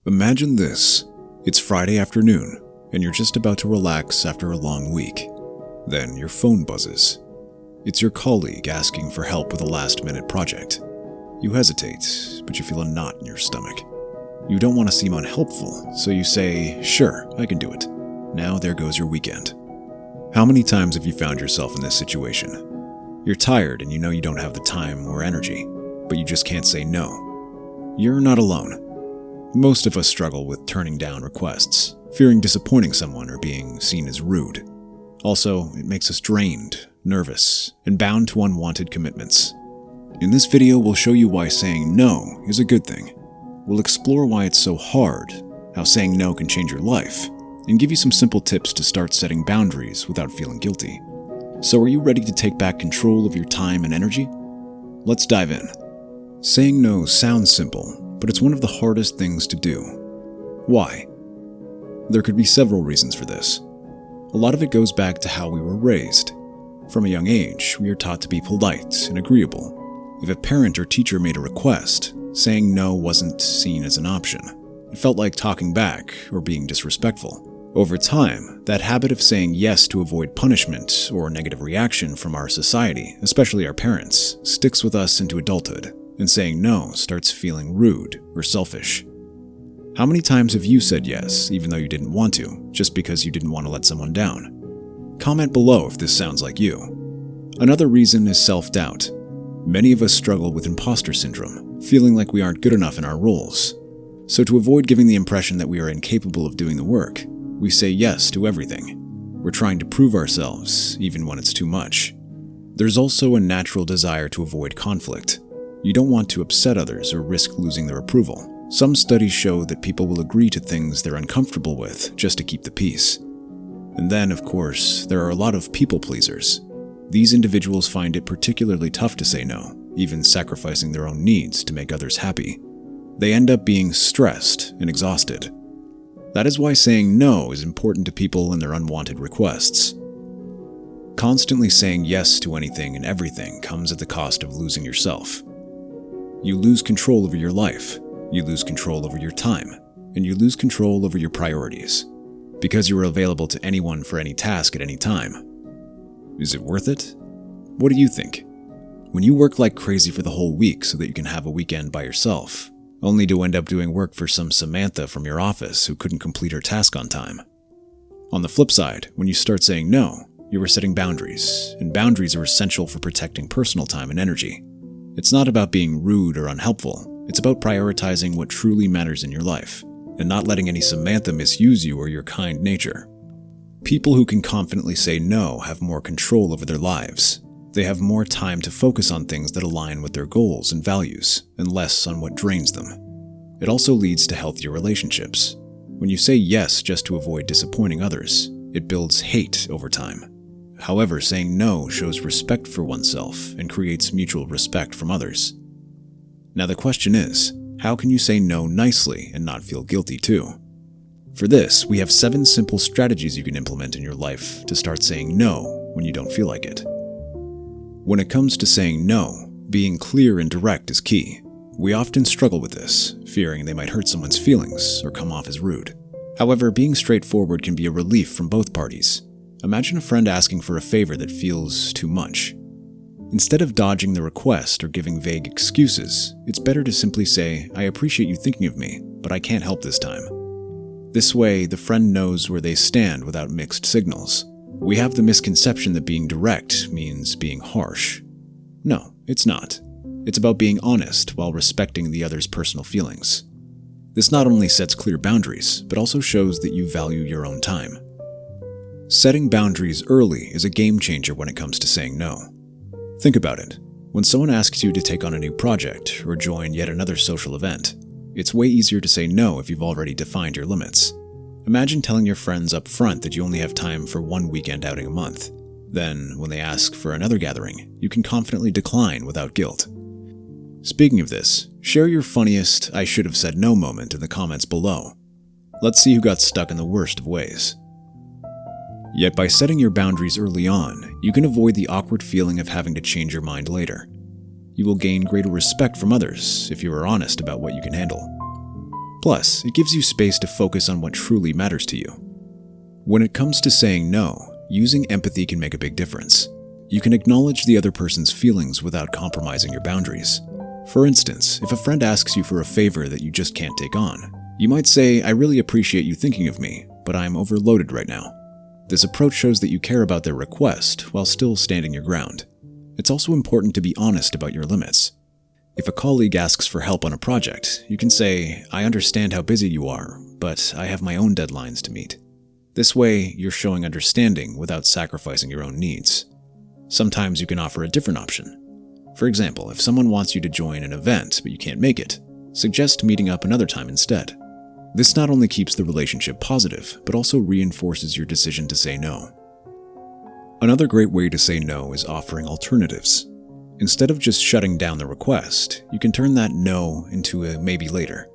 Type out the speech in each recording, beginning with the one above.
Imagine this. It's Friday afternoon, and you're just about to relax after a long week. Then your phone buzzes. It's your colleague asking for help with a last-minute project. You hesitate, but you feel a knot in your stomach. You don't want to seem unhelpful, so you say, "Sure, I can do it." Now there goes your weekend. How many times have you found yourself in this situation? You're tired and you know you don't have the time or energy, but you just can't say no. You're not alone. Most of us struggle with turning down requests, fearing disappointing someone or being seen as rude. Also, it makes us drained, nervous, and bound to unwanted commitments. In this video, we'll show you why saying no is a good thing. We'll explore why it's so hard, how saying no can change your life, and give you some simple tips to start setting boundaries without feeling guilty. So are you ready to take back control of your time and energy? Let's dive in. Saying no sounds simple, but it's one of the hardest things to do. Why? There could be several reasons for this. A lot of it goes back to how we were raised. From a young age, we are taught to be polite and agreeable. If a parent or teacher made a request, saying no wasn't seen as an option. It felt like talking back or being disrespectful. Over time, that habit of saying yes to avoid punishment or negative reaction from our society, especially our parents, sticks with us into adulthood, and saying no starts feeling rude or selfish. How many times have you said yes, even though you didn't want to, just because you didn't want to let someone down? Comment below if this sounds like you. Another reason is self-doubt. Many of us struggle with imposter syndrome, feeling like we aren't good enough in our roles. So to avoid giving the impression that we are incapable of doing the work, we say yes to everything. We're trying to prove ourselves, even when it's too much. There's also a natural desire to avoid conflict. You don't want to upset others or risk losing their approval. Some studies show that people will agree to things they're uncomfortable with just to keep the peace. And then, of course, there are a lot of people pleasers. These individuals find it particularly tough to say no, even sacrificing their own needs to make others happy. They end up being stressed and exhausted. That is why saying no is important to people and their unwanted requests. Constantly saying yes to anything and everything comes at the cost of losing yourself. You lose control over your life, you lose control over your time, and you lose control over your priorities, because you are available to anyone for any task at any time. Is it worth it? What do you think? When you work like crazy for the whole week so that you can have a weekend by yourself, only to end up doing work for some Samantha from your office who couldn't complete her task on time. On the flip side, when you start saying no, you are setting boundaries, and boundaries are essential for protecting personal time and energy. It's not about being rude or unhelpful, it's about prioritizing what truly matters in your life, and not letting any Samantha misuse you or your kind nature. People who can confidently say no have more control over their lives. They have more time to focus on things that align with their goals and values, and less on what drains them. It also leads to healthier relationships. When you say yes just to avoid disappointing others, it builds hate over time. However, saying no shows respect for oneself and creates mutual respect from others. Now the question is, how can you say no nicely and not feel guilty too? For this, we have 7 simple strategies you can implement in your life to start saying no when you don't feel like it. When it comes to saying no, being clear and direct is key. We often struggle with this, fearing they might hurt someone's feelings or come off as rude. However, being straightforward can be a relief from both parties. Imagine a friend asking for a favor that feels too much. Instead of dodging the request or giving vague excuses, it's better to simply say, "I appreciate you thinking of me, but I can't help this time." This way, the friend knows where they stand without mixed signals. We have the misconception that being direct means being harsh. No, it's not. It's about being honest while respecting the other's personal feelings. This not only sets clear boundaries, but also shows that you value your own time. Setting boundaries early is a game changer when it comes to saying no. Think about it. When someone asks you to take on a new project or join yet another social event, it's way easier to say no if you've already defined your limits. Imagine telling your friends up front that you only have time for one weekend outing a month. Then, when they ask for another gathering, you can confidently decline without guilt. Speaking of this, share your funniest "I should have said no" moment in the comments below. Let's see who got stuck in the worst of ways. Yet by setting your boundaries early on, you can avoid the awkward feeling of having to change your mind later. You will gain greater respect from others if you are honest about what you can handle. Plus, it gives you space to focus on what truly matters to you. When it comes to saying no, using empathy can make a big difference. You can acknowledge the other person's feelings without compromising your boundaries. For instance, if a friend asks you for a favor that you just can't take on, you might say, "I really appreciate you thinking of me, but I'm overloaded right now." This approach shows that you care about their request while still standing your ground. It's also important to be honest about your limits. If a colleague asks for help on a project, you can say, "I understand how busy you are, but I have my own deadlines to meet." This way, you're showing understanding without sacrificing your own needs. Sometimes you can offer a different option. For example, if someone wants you to join an event but you can't make it, suggest meeting up another time instead. This not only keeps the relationship positive, but also reinforces your decision to say no. Another great way to say no is offering alternatives. Instead of just shutting down the request, you can turn that no into a maybe later.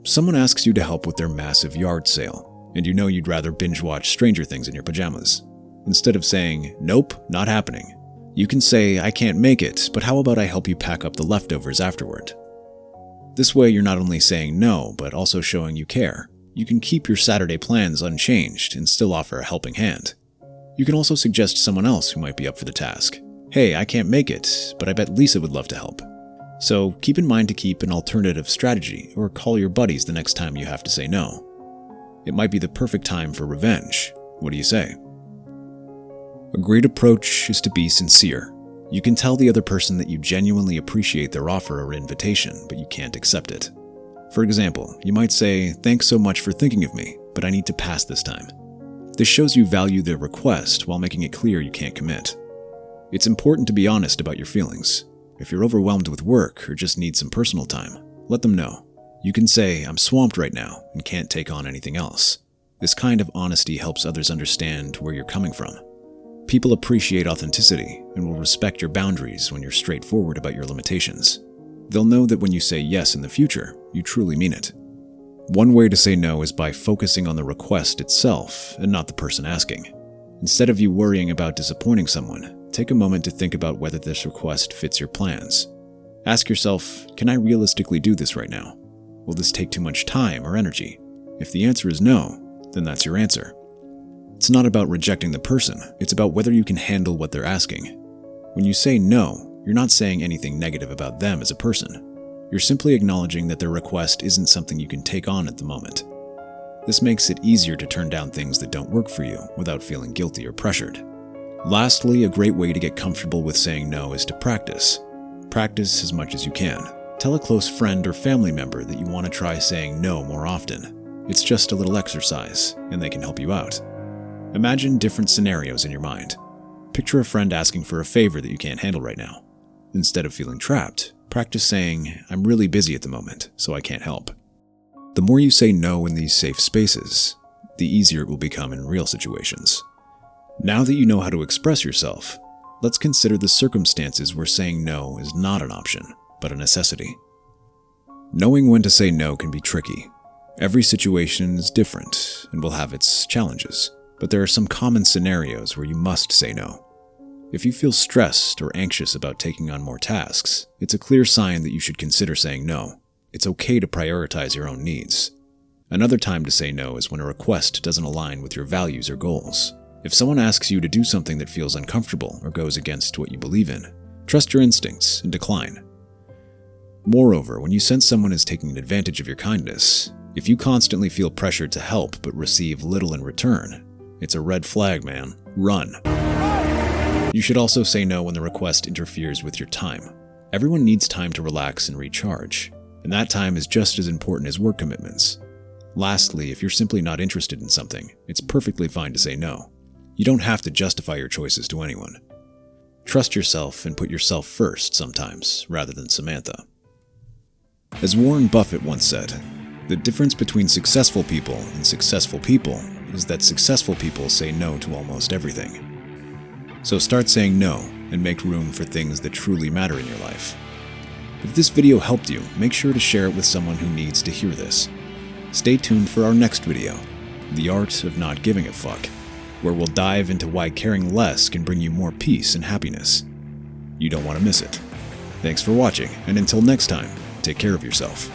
Someone asks you to help with their massive yard sale, and you know you'd rather binge watch Stranger Things in your pajamas. Instead of saying, "Nope, not happening," you can say, "I can't make it, but how about I help you pack up the leftovers afterward?" This way, you're not only saying no, but also showing you care. You can keep your Saturday plans unchanged and still offer a helping hand. You can also suggest someone else who might be up for the task. "Hey, I can't make it, but I bet Lisa would love to help." So keep in mind to keep an alternative strategy, or call your buddies the next time you have to say no. It might be the perfect time for revenge. What do you say? A great approach is to be sincere. You can tell the other person that you genuinely appreciate their offer or invitation, but you can't accept it. For example, you might say, "Thanks so much for thinking of me, but I need to pass this time." This shows you value their request while making it clear you can't commit. It's important to be honest about your feelings. If you're overwhelmed with work or just need some personal time, let them know. You can say, "I'm swamped right now and can't take on anything else." This kind of honesty helps others understand where you're coming from. People appreciate authenticity and will respect your boundaries when you're straightforward about your limitations. They'll know that when you say yes in the future, you truly mean it. One way to say no is by focusing on the request itself and not the person asking. Instead of you worrying about disappointing someone, take a moment to think about whether this request fits your plans. Ask yourself, can I realistically do this right now? Will this take too much time or energy? If the answer is no, then that's your answer. It's not about rejecting the person, it's about whether you can handle what they're asking. When you say no, you're not saying anything negative about them as a person. You're simply acknowledging that their request isn't something you can take on at the moment. This makes it easier to turn down things that don't work for you without feeling guilty or pressured. Lastly, a great way to get comfortable with saying no is to practice. Practice as much as you can. Tell a close friend or family member that you want to try saying no more often. It's just a little exercise, and they can help you out. Imagine different scenarios in your mind. Picture a friend asking for a favor that you can't handle right now. Instead of feeling trapped, practice saying, "I'm really busy at the moment, so I can't help." The more you say no in these safe spaces, the easier it will become in real situations. Now that you know how to express yourself, let's consider the circumstances where saying no is not an option, but a necessity. Knowing when to say no can be tricky. Every situation is different and will have its challenges. But there are some common scenarios where you must say no. If you feel stressed or anxious about taking on more tasks, it's a clear sign that you should consider saying no. It's okay to prioritize your own needs. Another time to say no is when a request doesn't align with your values or goals. If someone asks you to do something that feels uncomfortable or goes against what you believe in, trust your instincts and decline. Moreover, when you sense someone is taking advantage of your kindness, if you constantly feel pressured to help but receive little in return, it's a red flag, man. Run. You should also say no when the request interferes with your time. Everyone needs time to relax and recharge, and that time is just as important as work commitments. Lastly, if you're simply not interested in something, it's perfectly fine to say no. You don't have to justify your choices to anyone. Trust yourself and put yourself first sometimes, rather than Samantha. As Warren Buffett once said, the difference between successful people and successful people is that successful people say no to almost everything. So start saying no and make room for things that truly matter in your life. If this video helped you, make sure to share it with someone who needs to hear this. Stay tuned for our next video, The Art of Not Giving a Fuck, where we'll dive into why caring less can bring you more peace and happiness. You don't want to miss it. Thanks for watching, and until next time, take care of yourself.